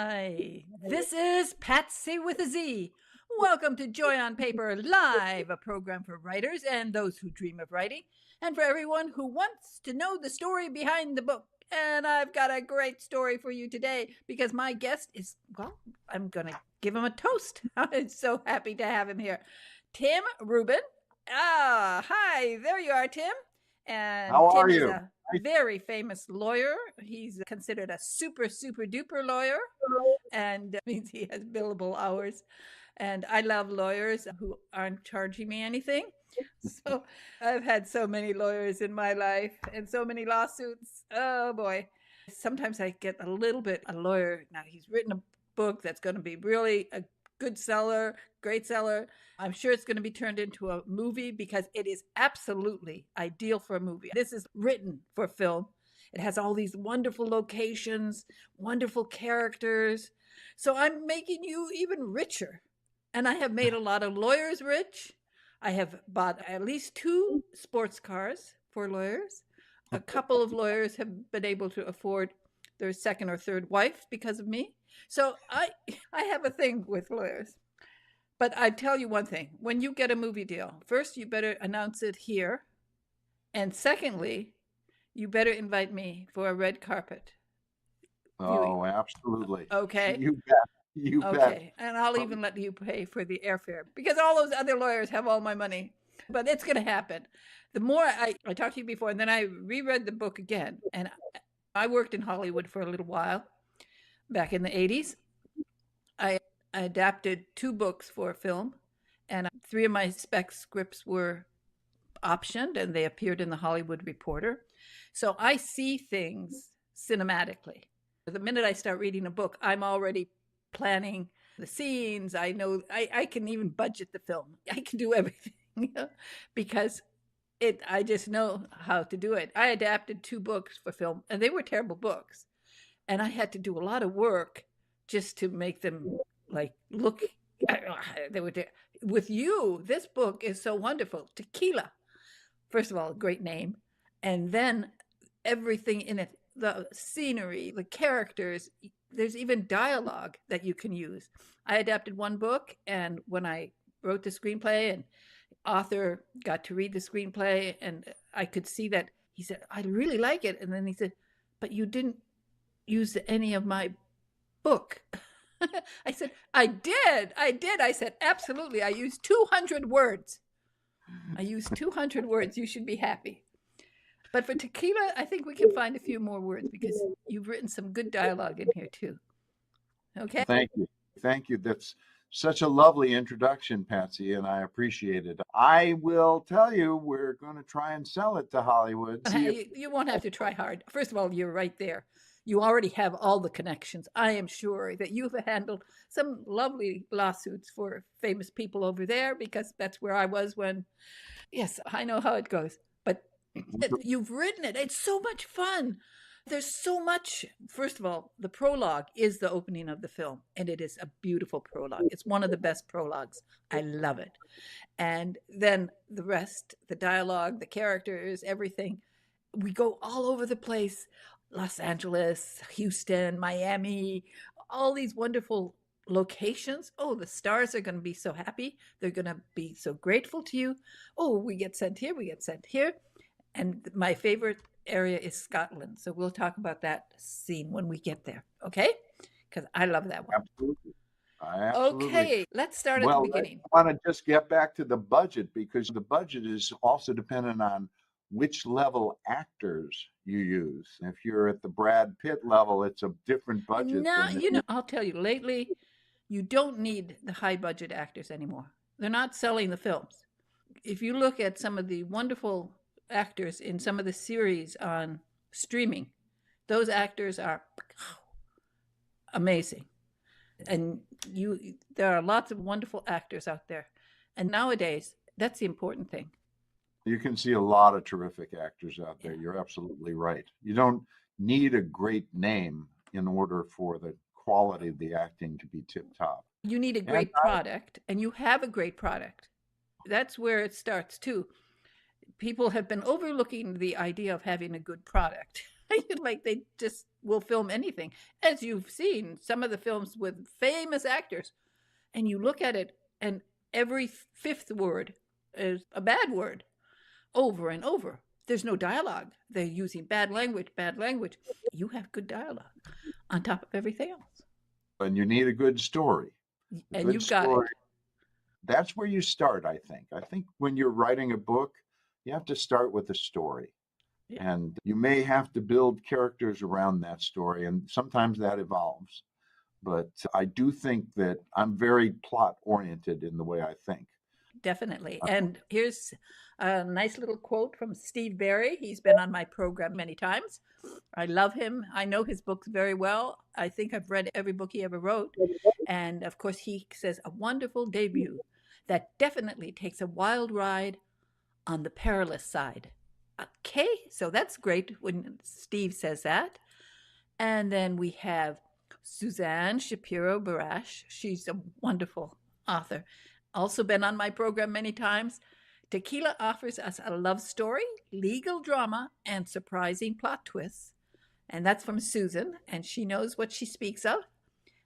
Hi, this is PatZi with a Z. Welcome to Joy on Paper Live, a program for writers and those who dream of writing, and for everyone who wants to know the story behind the book. And I've got a great story for you today because my guest is, well, I'm going to give him a toast. I'm so happy to have him here. Tim REUBEN. Hi, there you are, Tim. And How Tim are is you? a very famous lawyer. He's considered a super duper lawyer, and means he has billable hours. And I love lawyers who aren't charging me anything. So I've had so many lawyers in my life and so many lawsuits. Oh boy. Sometimes I get a little bit a lawyer. Now he's written a book that's going to be really a good seller, great seller. I'm sure it's going to be turned into a movie because it is absolutely ideal for a movie. This is written for film. It has all these wonderful locations, wonderful characters. So I'm making you even richer. And I have made a lot of lawyers rich. I have bought at least 2 sports cars for lawyers. A couple of lawyers have been able to afford their second or third wife because of me. So I have a thing with lawyers. But I tell you one thing, when you get a movie deal, first you better announce it here. And secondly, you better invite me for a red carpet viewing. Oh, absolutely. Okay. You bet. You bet. Okay. And I'll even let you pay for the airfare because all those other lawyers have all my money. But it's going to happen. The more I talked to you before, and then I reread the book again. And I worked in Hollywood for a little while back in the 80s. I adapted 2 books for film, and 3 of my spec scripts were optioned and they appeared in the Hollywood Reporter. So I see things cinematically. The minute I start reading a book, I'm already planning the scenes. I know I can even budget the film. I can do everything because I just know how to do it. I adapted 2 books for film and they were terrible books. And I had to do a lot of work just to make them like look. They were there. With you, this book is so wonderful. Tequila. First of all, a great name. And then everything in it, the scenery, the characters, there's even dialogue that you can use. I adapted 1 book, and when I wrote the screenplay and author got to read the screenplay, and I could see that he said, I really like it. And then he said, but you didn't use any of my book. I said, I did. I said, absolutely. I used 200 words. You should be happy. But for Tequila, I think we can find a few more words because you've written some good dialogue in here too. Okay? Thank you. Thank you. That's such a lovely introduction, Patsy, and I appreciate it. I will tell you, we're going to try and sell it to Hollywood. You won't have to try hard. First of all, you're right there. You already have all the connections. I am sure that you've handled some lovely lawsuits for famous people over there because that's where I was when, yes, I know how it goes. But you've written it. It's so much fun. There's so much. First of all, the prologue is the opening of the film, and it is a beautiful prologue. It's one of the best prologues. I love it. And then the rest, the dialogue, the characters, everything. We go all over the place. Los Angeles, Houston, Miami, all these wonderful locations. Oh, the stars are going to be so happy. They're going to be so grateful to you. Oh, we get sent here. And my favorite area is Scotland. So we'll talk about that scene when we get there. Okay? Because I love that one. Absolutely. Absolutely. Okay, let's start at the beginning. I want to just get back to the budget because the budget is also dependent on which level actors you use. If you're at the Brad Pitt level, it's a different budget. No, I'll tell you, lately, you don't need the high budget actors anymore. They're not selling the films. If you look at some of the wonderful actors in some of the series on streaming, those actors are amazing. And there are lots of wonderful actors out there. And nowadays, that's the important thing. You can see a lot of terrific actors out there. You're absolutely right. You don't need a great name in order for the quality of the acting to be tip top. You need a great product, and you have a great product. That's where it starts too. People have been overlooking the idea of having a good product. Like they just will film anything. As you've seen, some of the films with famous actors, and you look at it, and every fifth word is a bad word over and over. There's no dialogue. They're using bad language, bad language. You have good dialogue on top of everything else. And you need a good story. A And good you've got story. it. That's where you start, I think. I think when you're writing a book, you have to start with a story. Yeah. And you may have to build characters around that story, and sometimes that evolves. But I do think that I'm very plot oriented in the way I think. Definitely. And here's a nice little quote from Steve Berry. He's been on my program many times. I love him. I know his books very well. I think I've read every book he ever wrote. And of course, he says, a wonderful debut that definitely takes a wild ride on the perilous side. Okay, so that's great when Steve says that. And then we have Suzanne Shapiro Barash. She's a wonderful author. Also been on my program many times. Tequila offers us a love story, legal drama, and surprising plot twists. And that's from Susan, and she knows what she speaks of.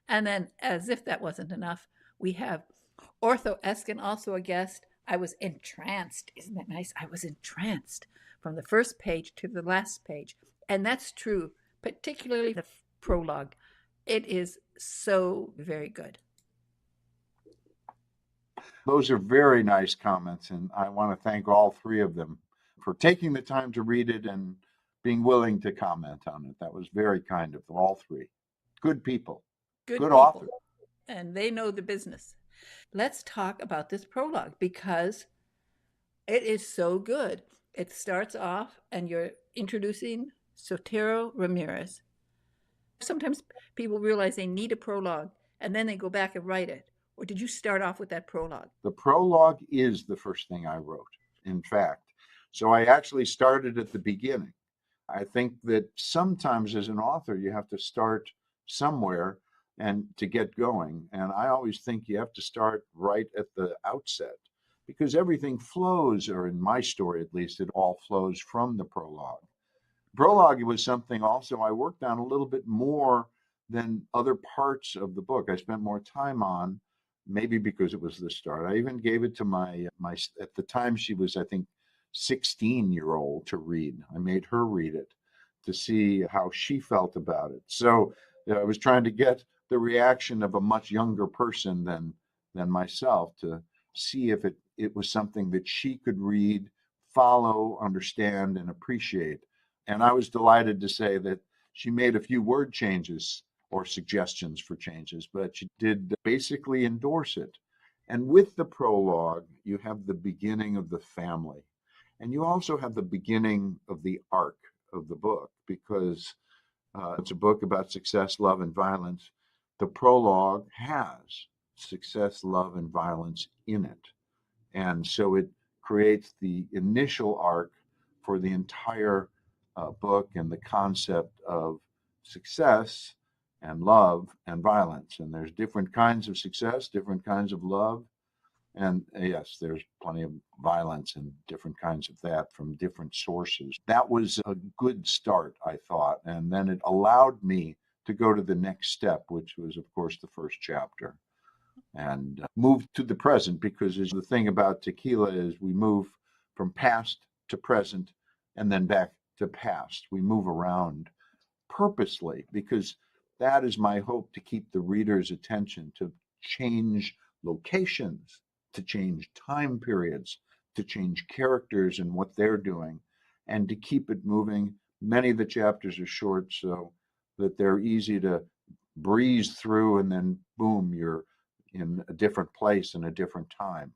And then, as if that wasn't enough, we have Ortho Eskin, also a guest. I was entranced. Isn't that nice? I was entranced from the first page to the last page. And that's true, particularly the prologue. It is so very good. Those are very nice comments, and I want to thank all three of them for taking the time to read it and being willing to comment on it. That was very kind of them, all three. Good people. Good Good people. authors. And they know the business. Let's talk about this prologue because it is so good. It starts off and you're introducing Sotero Ramirez. Sometimes people realize they need a prologue and then they go back and write it. Or did you start off with that prologue? The prologue is the first thing I wrote, in fact. So I actually started at the beginning. I think that sometimes as an author, you have to start somewhere and to get going. And I always think you have to start right at the outset because everything flows, or in my story at least, it all flows from the prologue. Prologue was something also I worked on a little bit more than other parts of the book. I spent more time on, maybe because it was the start. I even gave it to my at the time she was, I think, 16-year-old to read. I made her read it to see how she felt about it. So I was trying to get the reaction of a much younger person than myself to see if it was something that she could read, follow, understand, and appreciate. And I was delighted to say that she made a few word changes or suggestions for changes, but she did basically endorse it. And with the prologue, you have the beginning of the family. And you also have the beginning of the arc of the book because it's a book about success, love, and violence. The prologue has success, love, and violence in it. And so it creates the initial arc for the entire book and the concept of success and love and violence. And there's different kinds of success, different kinds of love. And yes, there's plenty of violence and different kinds of that from different sources. That was a good start, I thought. And then it allowed me to go to the next step, which was, of course, the first chapter, and move to the present, because the thing about Tequila is we move from past to present and then back to past. We move around purposely because that is my hope, to keep the reader's attention, to change locations, to change time periods, to change characters and what they're doing, and to keep it moving. Many of the chapters are short so that they're easy to breeze through, and then boom, you're in a different place in a different time.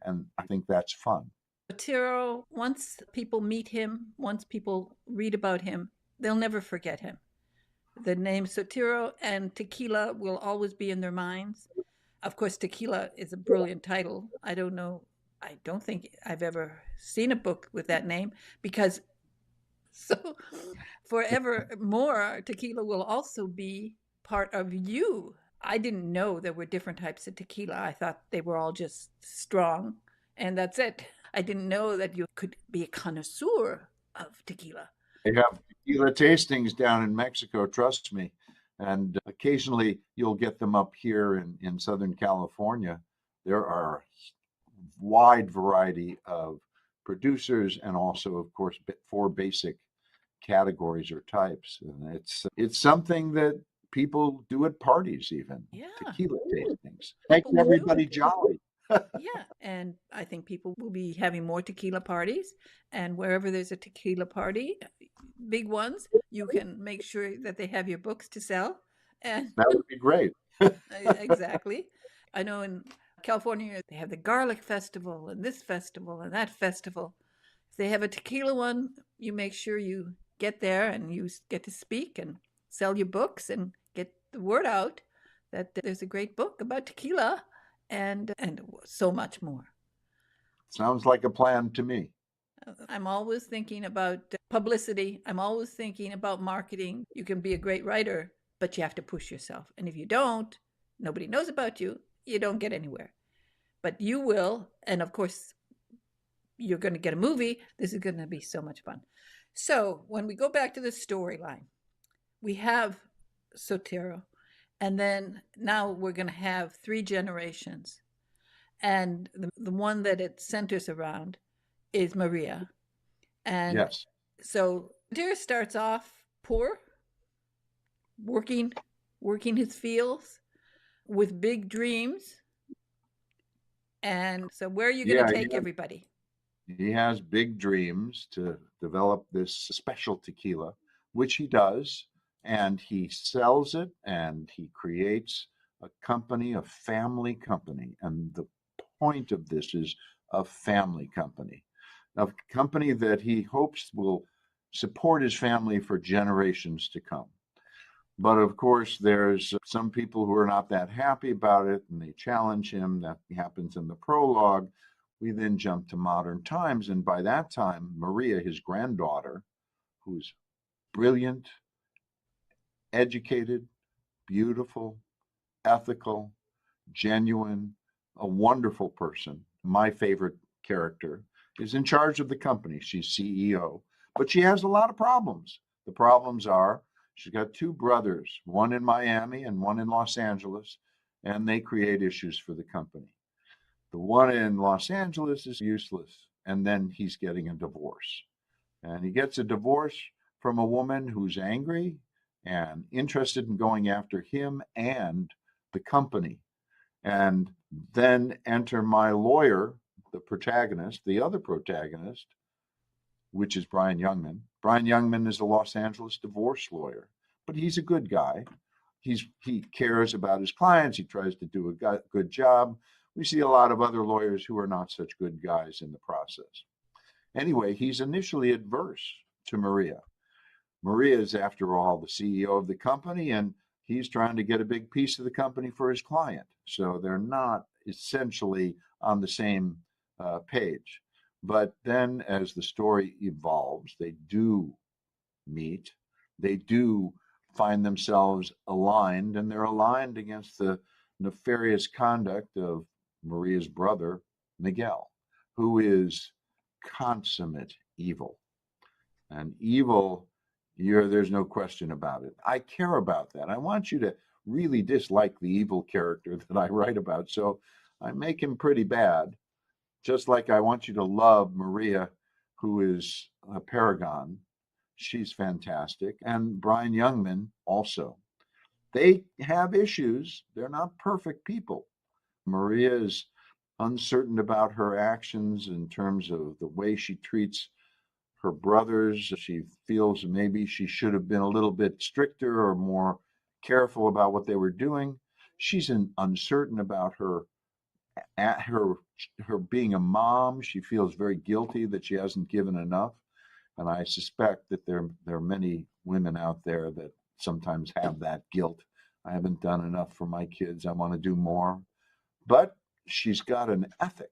And I think that's fun. Tiro, once people meet him, once people read about him, they'll never forget him. The name Sotero and Tequila will always be in their minds. Of course, Tequila is a brilliant title. I don't think I've ever seen a book with that name, because so forevermore, Tequila will also be part of you. I didn't know there were different types of tequila. I thought they were all just strong, and that's it. I didn't know that you could be a connoisseur of tequila. They have tequila tastings down in Mexico, trust me. And occasionally you'll get them up here in Southern California. There are wide variety of producers and also, of course, four basic categories or types. And it's something that people do at parties even, Yeah, tequila tastings. Makes people will do everybody it. jolly. Yeah, and I think people will be having more tequila parties, and wherever there's a tequila party, big ones, you can make sure that they have your books to sell. And That would be great. exactly. I know in California they have the garlic festival and this festival and that festival. If they have a tequila one, you make sure you get there and you get to speak and sell your books and get the word out that there's a great book about tequila and so much more. Sounds like a plan to me. I'm always thinking about publicity. I'm always thinking about marketing. You can be a great writer, but you have to push yourself. And if you don't, nobody knows about you. You don't get anywhere. But you will. And of course, you're going to get a movie. This is going to be so much fun. So when we go back to the storyline, we have Sotero. And then now we're going to have three generations. And the one that it centers around is Maria. And Yes. so Deer starts off poor, working, working his fields with big dreams. And so, where are you going to Yeah, take everybody? he has big dreams to develop this special tequila, which he does, and he sells it and he creates a company, a family company. And the point of this is a family company, a company that he hopes will support his family for generations to come. But of course, there's some people who are not that happy about it and they challenge him. That happens in the prologue. We then jump to modern times. And by that time, Maria, his granddaughter, who's brilliant, educated, beautiful, ethical, genuine, a wonderful person, my favorite character, is in charge of the company. She's CEO, but she has a lot of problems. The problems are she's got two brothers, one in Miami and one in Los Angeles, and they create issues for the company. The one in Los Angeles is useless, and then he's getting a divorce. And he gets a divorce from a woman who's angry and interested in going after him and the company. And then enter my lawyer, the protagonist, the other protagonist, which is Brian Youngman. Brian Youngman is a Los Angeles divorce lawyer, but he's a good guy. He cares about his clients. He tries to do a good job. We see a lot of other lawyers who are not such good guys in the process. Anyway, he's initially adverse to Maria. Maria is, after all, the CEO of the company, and he's trying to get a big piece of the company for his client. So they're not essentially on the same page. But then, as the story evolves, they do meet, they do find themselves aligned, and they're aligned against the nefarious conduct of Maria's brother, Miguel, who is consummate evil. And evil, there's no question about it. I care about that. I want you to really dislike the evil character that I write about. So I make him pretty bad, just like I want you to love Maria, who is a paragon. She's fantastic. And Brian Youngman also. They have issues. They're not perfect people. Maria is uncertain about her actions in terms of the way she treats her brothers. She feels maybe she should have been a little bit stricter or more careful about what they were doing. She's uncertain about her being a mom. She feels very guilty that she hasn't given enough. And I suspect that there are many women out there that sometimes have that guilt. I haven't done enough for my kids. I want to do more. But she's got an ethic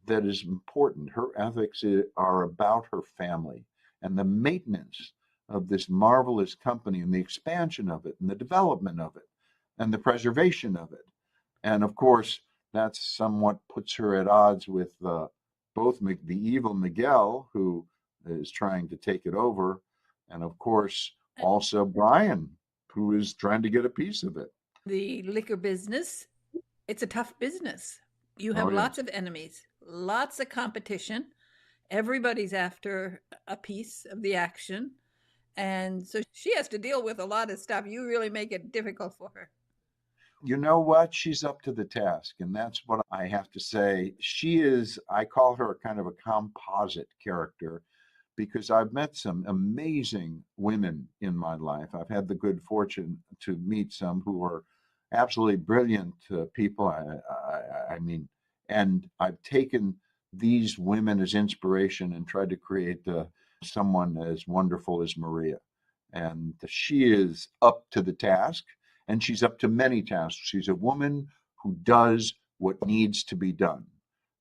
that is important. Her ethics are about her family and the maintenance of this marvelous company and the expansion of it and the development of it and the preservation of it. And of course, that somewhat puts her at odds with both the evil Miguel, who is trying to take it over, And of course, also Brian, who is trying to get a piece of it. The liquor business, it's a tough business. You Oh, have yes. lots of enemies, lots of competition. Everybody's after a piece of the action. And so she has to deal with a lot of stuff. You really make it difficult for her. You know what? She's up to the task. And that's what I have to say. She is, I call her kind of a composite character because I've met some amazing women in my life. I've had the good fortune to meet some who are absolutely brilliant people. I mean, and I've taken these women as inspiration and tried to create someone as wonderful as Maria. And she is up to the task, and she's up to many tasks. She's a woman who does what needs to be done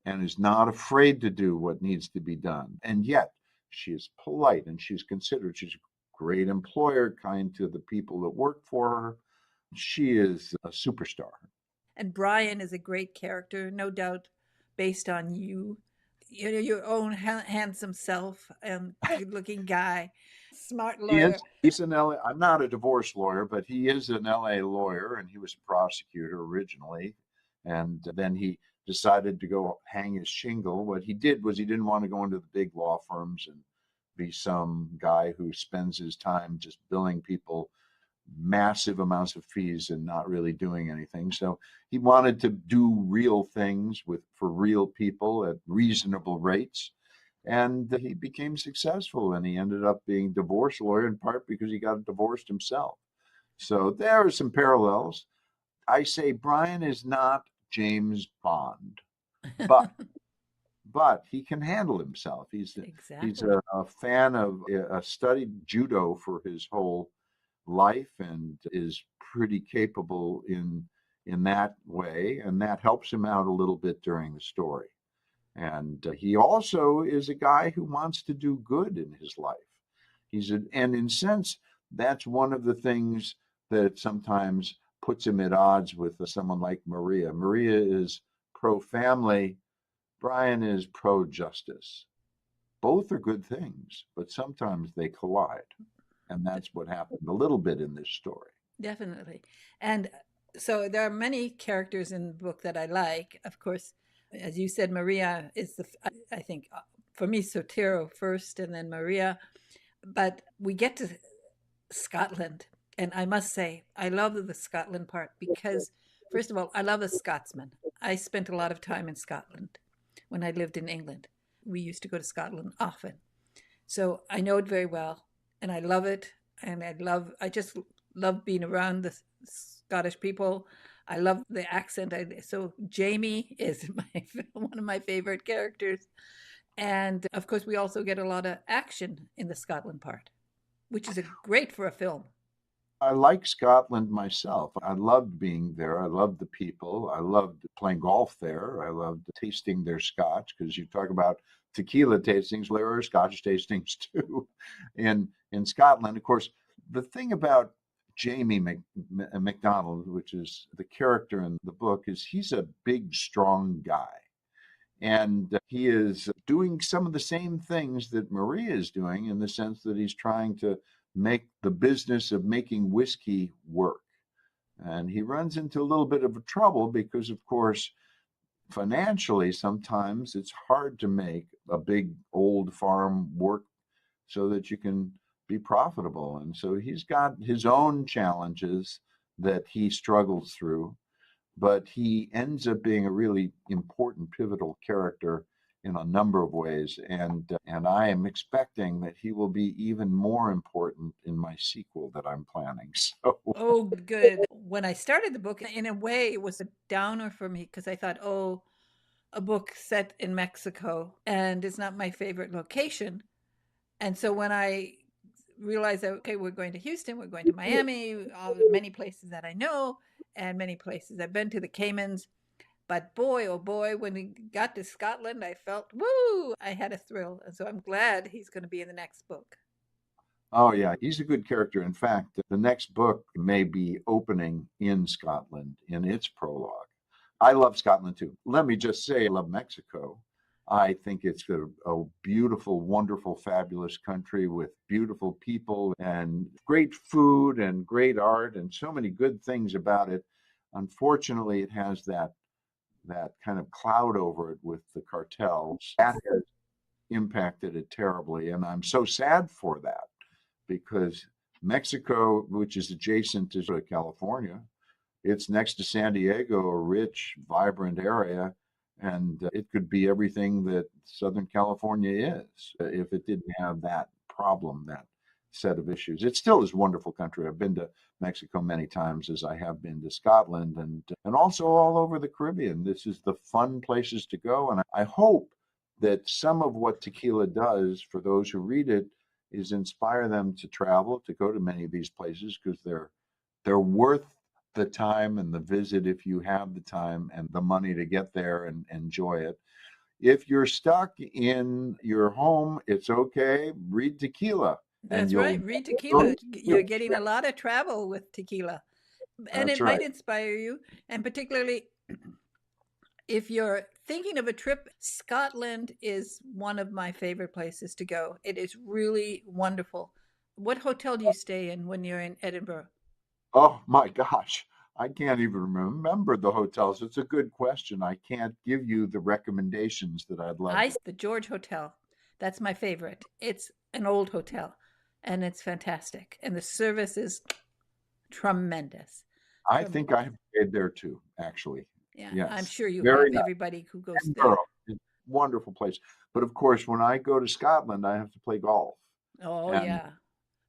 and is not afraid to do what needs to be done. And yet, she is polite and she's considerate. She's a great employer, kind to the people that work for her. She is a superstar. And Brian is a great character, no doubt, based on you. You know, your own handsome self and good looking guy, smart He is. lawyer. He's an LA. I'm not a divorce lawyer, but he is an LA lawyer, and he was a prosecutor originally, and then he decided to go hang his shingle. What he did was he didn't want to go into the big law firms and be some guy who spends his time just billing people massive amounts of fees and not really doing anything. So he wanted to do real things for real people at reasonable rates. And he became successful, and he ended up being divorce lawyer in part because he got divorced himself. So there are some parallels. I say Brian is not James Bond, but he can handle himself. He's Exactly. a fan of studied judo for his whole life and is pretty capable in that way, and that helps him out a little bit during the story. And he also is a guy who wants to do good in his life. And in a sense, that's one of the things that sometimes puts him at odds with someone like Maria. Maria is pro-family. Brian is pro-justice. Both are good things, but sometimes they collide. And that's what happened a little bit in this story. Definitely. And so there are many characters in the book that I like. Of course, as you said, Maria is I think, for me, Sotero first and then Maria. But we get to Scotland. And I must say, I love the Scotland part because, first of all, I love a Scotsman. I spent a lot of time in Scotland when I lived in England. We used to go to Scotland often. So I know it very well and I love it. And I just love being around the Scottish people. I love the accent. So Jamie is one of my favorite characters. And of course, we also get a lot of action in the Scotland part, which is great for a film. I like Scotland myself. I loved being there. I loved the people. I loved playing golf there. I loved tasting their scotch because you talk about tequila tastings. There are Scotch tastings too in Scotland. Of course, the thing about Jamie McDonald, which is the character in the book, is he's a big, strong guy. And he is doing some of the same things that Maria is doing in the sense that he's trying to make the business of making whiskey work. And he runs into a little bit of trouble because, of course, financially, sometimes it's hard to make a big old farm work so that you can be profitable. And so he's got his own challenges that he struggles through, but he ends up being a really important, pivotal character in a number of ways. And I am expecting that he will be even more important in my sequel that I'm planning. So Oh, good. When I started the book, in a way, it was a downer for me because I thought, oh, a book set in Mexico and it's not my favorite location. And so when I realized that, okay, we're going to Houston, we're going to Miami, many places that I know, and many places I've been to, the Caymans. But boy, oh boy, when we got to Scotland, I felt, woo, I had a thrill. And so I'm glad he's going to be in the next book. oh, yeah, he's a good character. In fact, the next book may be opening in Scotland in its prologue. I love Scotland too. Let me just say, I love Mexico. I think it's a beautiful, wonderful, fabulous country with beautiful people and great food and great art and so many good things about it. Unfortunately, it has that kind of cloud over it with the cartels. That has impacted it terribly, and I'm so sad for that because Mexico, which is adjacent to California, it's next to San Diego, a rich, vibrant area, and it could be everything that Southern California is if it didn't have that problem, that set of issues. It still is a wonderful country. I've been to Mexico many times, as I have been to Scotland and also all over the Caribbean. This is the fun places to go, and I hope that some of what Tequila does for those who read it is inspire them to travel, to go to many of these places because they're worth the time and the visit if you have the time and the money to get there and enjoy it. If you're stuck in your home, it's okay. Read Tequila and That's right. Read Tequila. You're getting a lot of travel with Tequila. And That's it right. might inspire you. And particularly if you're thinking of a trip, Scotland is one of my favorite places to go. It is really wonderful. What hotel do you stay in when you're in Edinburgh? Oh my gosh. I can't even remember the hotels. It's a good question. I can't give you the recommendations that I'd love to. The George Hotel. That's my favorite. It's an old hotel and it's fantastic. And the service is tremendous. I think I have stayed there too, actually. Yeah, I'm Yes. sure you Very have. nice. Everybody who goes there. Edinburgh is a wonderful place. But of course, when I go to Scotland, I have to play golf. Oh, And yeah.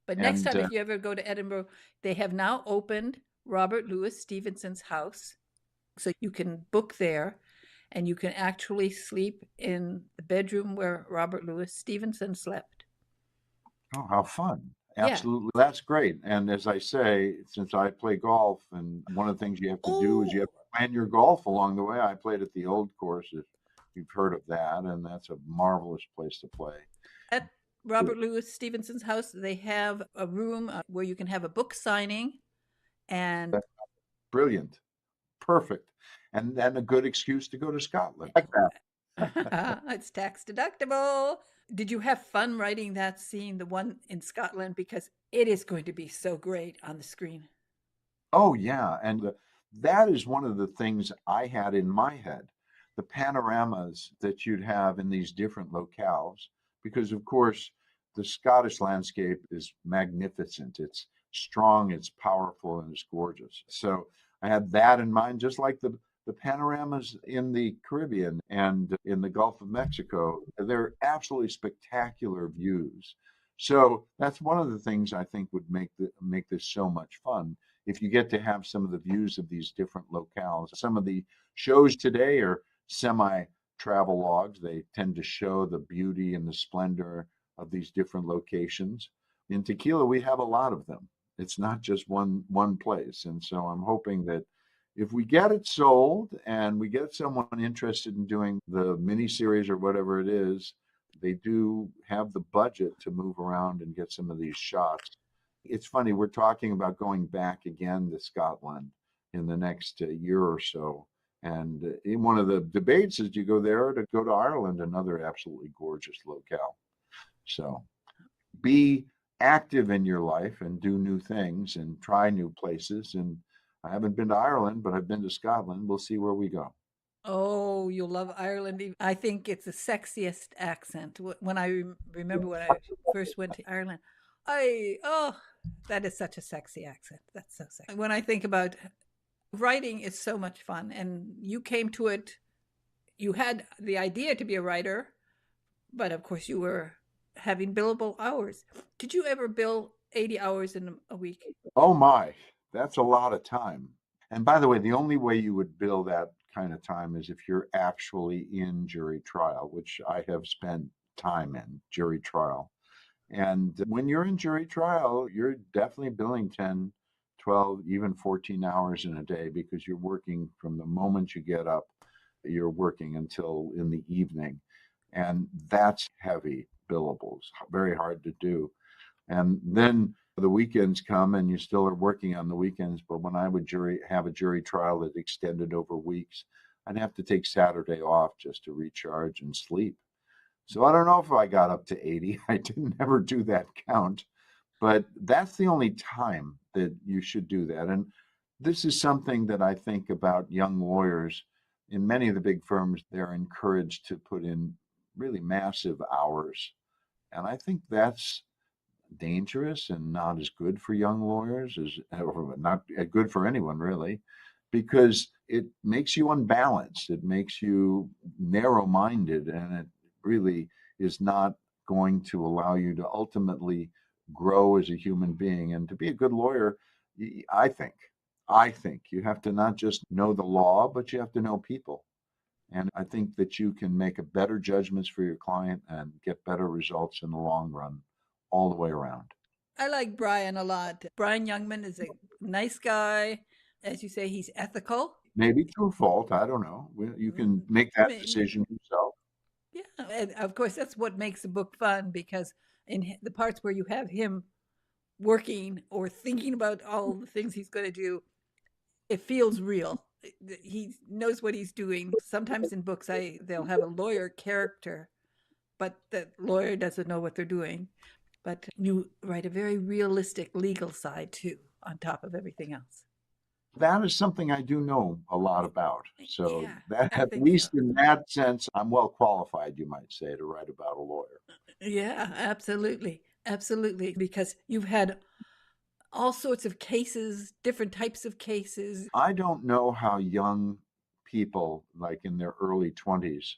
But next and time, if you ever go to Edinburgh, they have now opened Robert Louis Stevenson's house. So you can book there and you can actually sleep in the bedroom where Robert Louis Stevenson slept. oh, how fun. Yeah. Absolutely. That's great. And as I say, since I play golf, and one of the things you have to do is you have Oh, to plan your golf along the way. I played at the old course, if you've heard of that, and that's a marvelous place to play. at Robert Louis Stevenson's house, they have a room where you can have a book signing and That's brilliant. Perfect. And then a good excuse to go to Scotland. Like that. it's tax deductible. Did you have fun writing that scene, the one in Scotland? Because it is going to be so great on the screen. Oh, yeah. That is one of the things I had in my head, the panoramas that you'd have in these different locales, because of course, the Scottish landscape is magnificent. It's strong, it's powerful, and it's gorgeous. So I had that in mind, just like the panoramas in the Caribbean and in the Gulf of Mexico. They're absolutely spectacular views. So that's one of the things I think would make this so much fun if you get to have some of the views of these different locales. Some of the shows today are semi travel logs. They tend to show the beauty and the splendor of these different locations. In Tequila, we have a lot of them. It's not just one place. And so I'm hoping that if we get it sold and we get someone interested in doing the mini series or whatever it is, they do have the budget to move around and get some of these shots. It's funny, we're talking about going back again to Scotland in the next year or so. And in one of the debates is, do you go there or to go to Ireland, another absolutely gorgeous locale. So be active in your life and do new things and try new places. And I haven't been to Ireland, but I've been to Scotland. We'll see where we go. Oh, you'll love Ireland. I think it's the sexiest accent. When I remember when I first went to Ireland, oh, that is such a sexy accent. That's so sexy. When I think about writing, is so much fun. And you came to it, you had the idea to be a writer, but of course you were having billable hours. Did you ever bill 80 hours in a week? Oh my, that's a lot of time. And by the way, the only way you would bill that kind of time is if you're actually in jury trial, which I have spent time in jury trial. And when you're in jury trial, you're definitely billing 10, 12, even 14 hours in a day because you're working from the moment you get up, you're working until in the evening. And that's heavy billables, very hard to do. And then the weekends come and you still are working on the weekends. But when I would have a jury trial that extended over weeks, I'd have to take Saturday off just to recharge and sleep. So I don't know if I got up to 80. I didn't ever do that count, but that's the only time that you should do that. And this is something that I think about young lawyers. In many of the big firms, they're encouraged to put in really massive hours. And I think that's dangerous and not as good for young lawyers as, or not good for anyone really, because it makes you unbalanced. It makes you narrow-minded, and it really is not going to allow you to ultimately grow as a human being. And to be a good lawyer, I think, I think you have to not just know the law, but you have to know people. And I think that you can make a better judgments for your client and get better results in the long run all the way around. I like Brian a lot. Brian Youngman is a nice guy. As you say, he's ethical. Maybe through fault, I don't know. You can make that May- decision yourself. Yeah, and of course, that's what makes the book fun because the parts where you have him working or thinking about all the things he's going to do, it feels real. He knows what he's doing. Sometimes in books, they'll have a lawyer character, but the lawyer doesn't know what they're doing. But you write a very realistic legal side too, on top of everything else. That is something I do know a lot about. So Yeah, that, I at think so. least in that sense, I'm well qualified, you might say, to write about a lawyer. Yeah, absolutely. Absolutely. Because you've had all sorts of cases, different types of cases. I don't know how young people, like in their early 20s,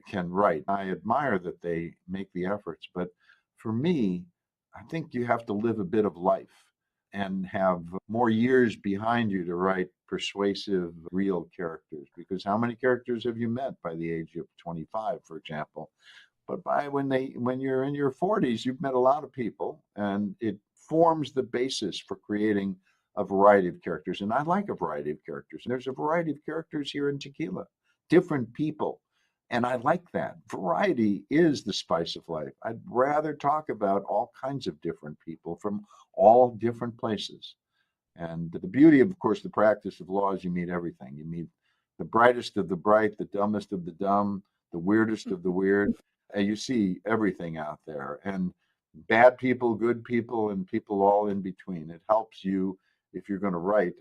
can write. I admire that they make the efforts, but for me, I think you have to live a bit of life and have more years behind you to write persuasive, real characters. Because how many characters have you met by the age of 25, for example? But when you're in your 40s, you've met a lot of people, and it forms the basis for creating a variety of characters. And I like a variety of characters. And there's a variety of characters here in Tequila, different people. And I like that. Variety is the spice of life. I'd rather talk about all kinds of different people from all different places. And the beauty of course, the practice of law is you meet everything. You meet the brightest of the bright, the dumbest of the dumb, the weirdest of the weird, and you see everything out there. And bad people, good people, and people all in between. It helps you if you're going to write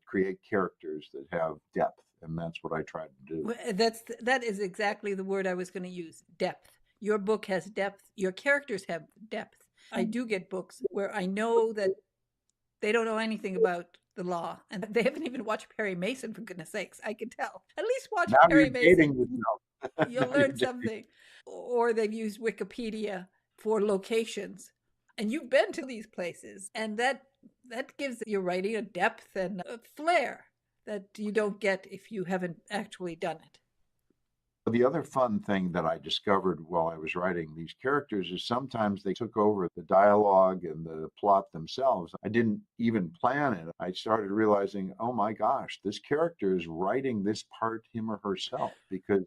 create characters that have depth, and that's what I try to do. That is exactly the word I was going to use. Depth. Your book has depth. Your characters have depth. I do get books where I know that they don't know anything about the law and they haven't even watched Perry Mason, for goodness sakes. I can tell. At least watch Now you're Perry Mason. dating yourself. You'll Now you're learn something. Or they've used Wikipedia for locations. And you've been to these places. And that gives your writing a depth and a flair that you don't get if you haven't actually done it. The other fun thing that I discovered while I was writing these characters is sometimes they took over the dialogue and the plot themselves. I didn't even plan it. I started realizing, oh my gosh, this character is writing this part him or herself because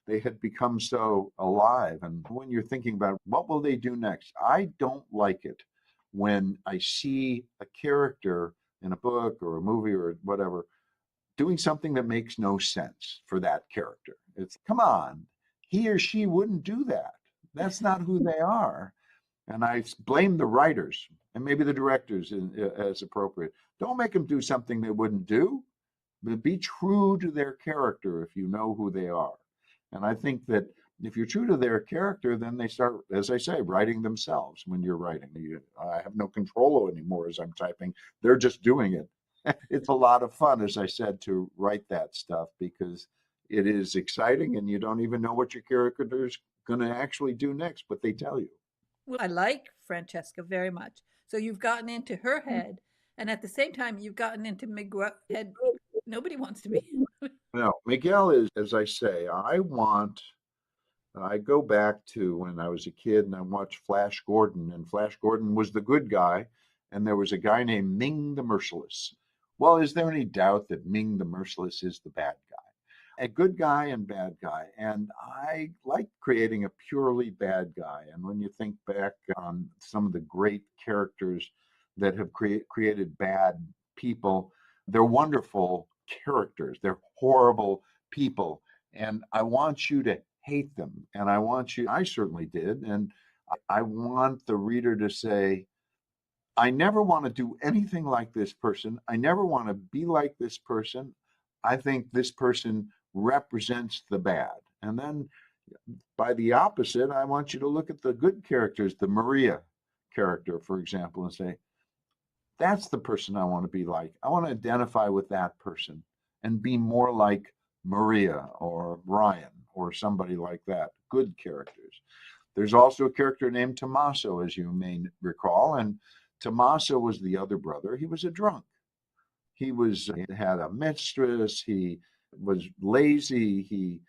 they had become so alive. And when you're thinking about what will they do next, I don't like it when I see a character in a book or a movie or whatever doing something that makes no sense for that character. It's come on, he or she wouldn't do that. That's not who they are. And I blame the writers and maybe the directors as appropriate. Don't make them do something they wouldn't do, but be true to their character if you know who they are. And I think that if you're true to their character, then they start, as I say, writing themselves when you're writing. I have no control anymore as I'm typing. They're just doing it. It's a lot of fun, as I said, to write that stuff because it is exciting and you don't even know what your character is going to actually do next, but they tell you. Well, I like Francesca very much. So you've gotten into her head, and at the same time, you've gotten into Miguel's head. Nobody wants to be. No, Miguel is, as I say, I go back to when I was a kid and I watched Flash Gordon, and Flash Gordon was the good guy, and there was a guy named Ming the Merciless. Well, is there any doubt that Ming the Merciless is the bad guy? A good guy and bad guy. And I like creating a purely bad guy. And when you think back on some of the great characters that have created bad people, they're wonderful characters. They're horrible people, and I want you to hate them. And I certainly did. And I want the reader to say, I never want to do anything like this person. I never want to be like this person. I think this person represents the bad. And then by the opposite, I want you to look at the good characters, the Maria character, for example, and say, that's the person I want to be like. I want to identify with that person and be more like Maria or Brian or somebody like that. Good characters. There's also a character named Tommaso, as you may recall, and Tommaso was the other brother. He was a drunk. He had a mistress. He was lazy. He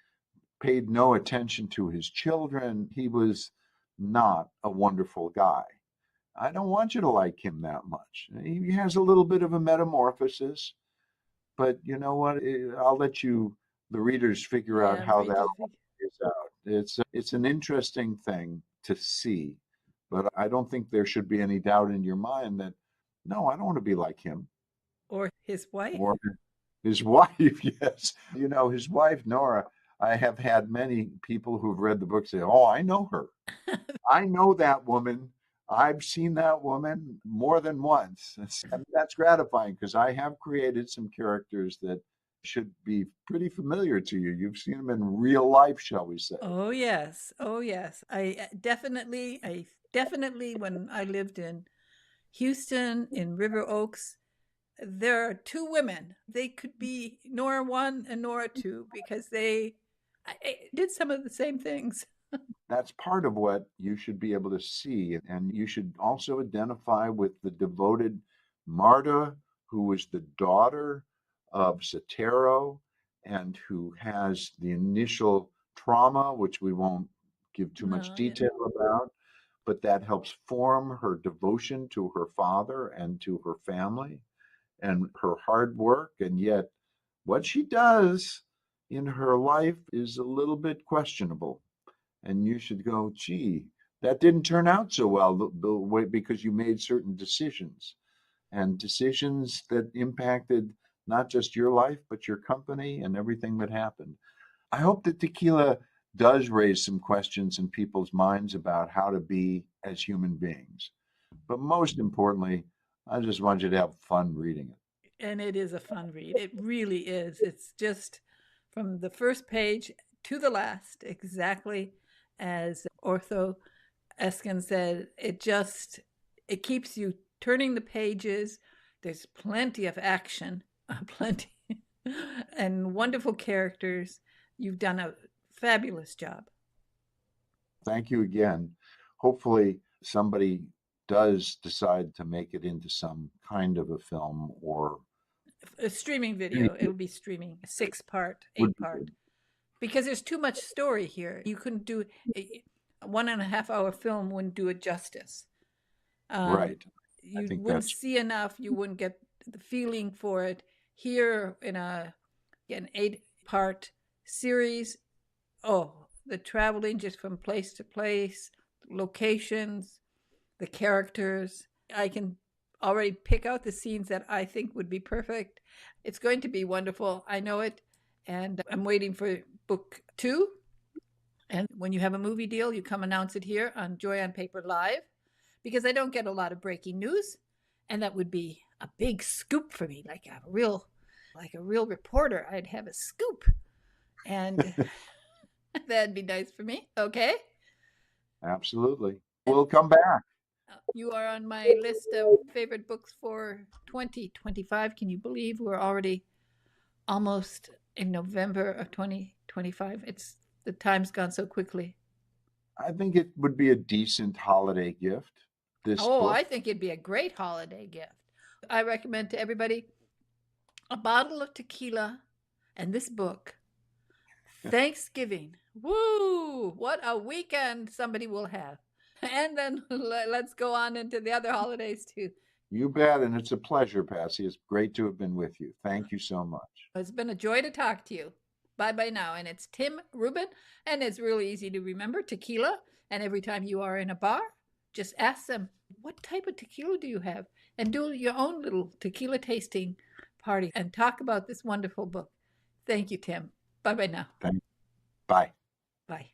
paid no attention to his children. He was not a wonderful guy. I don't want you to like him that much. He has a little bit of a metamorphosis, but you know what? I'll let the readers, figure out how that all plays out. It's an interesting thing to see, but I don't think there should be any doubt in your mind that, no, I don't want to be like him. Or his wife. Or his wife, yes. His wife, Nora, I have had many people who've read the book say, oh, I know her. I know that woman. I've seen that woman more than once. And that's gratifying because I have created some characters that should be pretty familiar to you. You've seen them in real life, shall we say. Oh, yes. Oh, yes. I definitely, when I lived in Houston, in River Oaks, there are two women. They could be Nora 1 and Nora 2 because I did some of the same things. That's part of what you should be able to see. And you should also identify with the devoted Marta, who was the daughter of Sotero and who has the initial trauma, which we won't give too much detail about, but that helps form her devotion to her father and to her family and her hard work. And yet what she does in her life is a little bit questionable. And you should go, gee, that didn't turn out so well the way, because you made certain decisions, and decisions that impacted not just your life, but your company and everything that happened. I hope that Tequila does raise some questions in people's minds about how to be as human beings. But most importantly, I just want you to have fun reading it. And it is a fun read. It really is. It's just from the first page to the last, exactly as Ortho Eskin said. It keeps you turning the pages. There's plenty of action, plenty, and wonderful characters. You've done a fabulous job. Thank you again. Hopefully somebody does decide to make it into some kind of a film or a streaming video. It'll be streaming, 6-part, 8-part, because there's too much story here. You couldn't do a 1.5-hour film, wouldn't do it justice. Right. You wouldn't see enough. You wouldn't get the feeling for it. Here in an 8-part series, the traveling just from place to place, locations, the characters. I can already pick out the scenes that I think would be perfect. It's going to be wonderful. I know it. And I'm waiting for book 2. And when you have a movie deal, you come announce it here on Joy on Paper Live, because I don't get a lot of breaking news. And that would be a big scoop for me, like a real reporter. I'd have a scoop. And that'd be nice for me. Okay. Absolutely. We'll come back. You are on my list of favorite books for 2025. Can you believe we're already almost in November of 2025? The time's gone so quickly. I think it would be a decent holiday gift. This book. I think it'd be a great holiday gift. I recommend to everybody a bottle of tequila and this book. Thanksgiving. Woo! What a weekend somebody will have. And then let's go on into the other holidays too. You bet. And it's a pleasure, PatZi. It's great to have been with you. Thank you so much. It's been a joy to talk to you. Bye-bye now. And it's Tim Reuben. And it's really easy to remember, tequila. And every time you are in a bar, just ask them, what type of tequila do you have? And do your own little tequila tasting party and talk about this wonderful book. Thank you, Tim. Bye-bye now. Bye. Bye.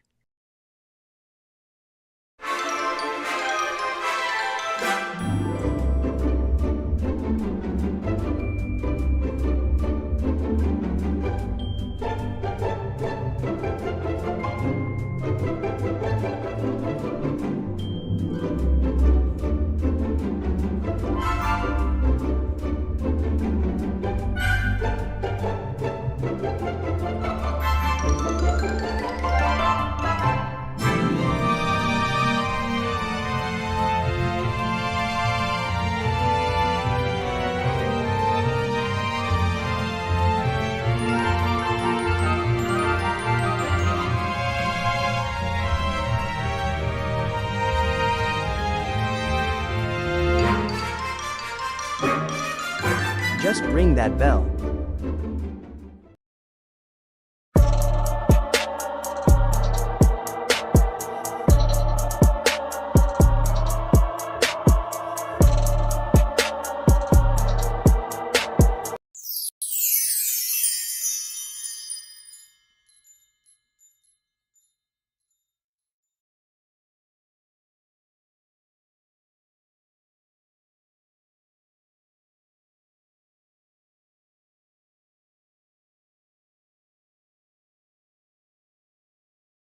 Just ring that bell.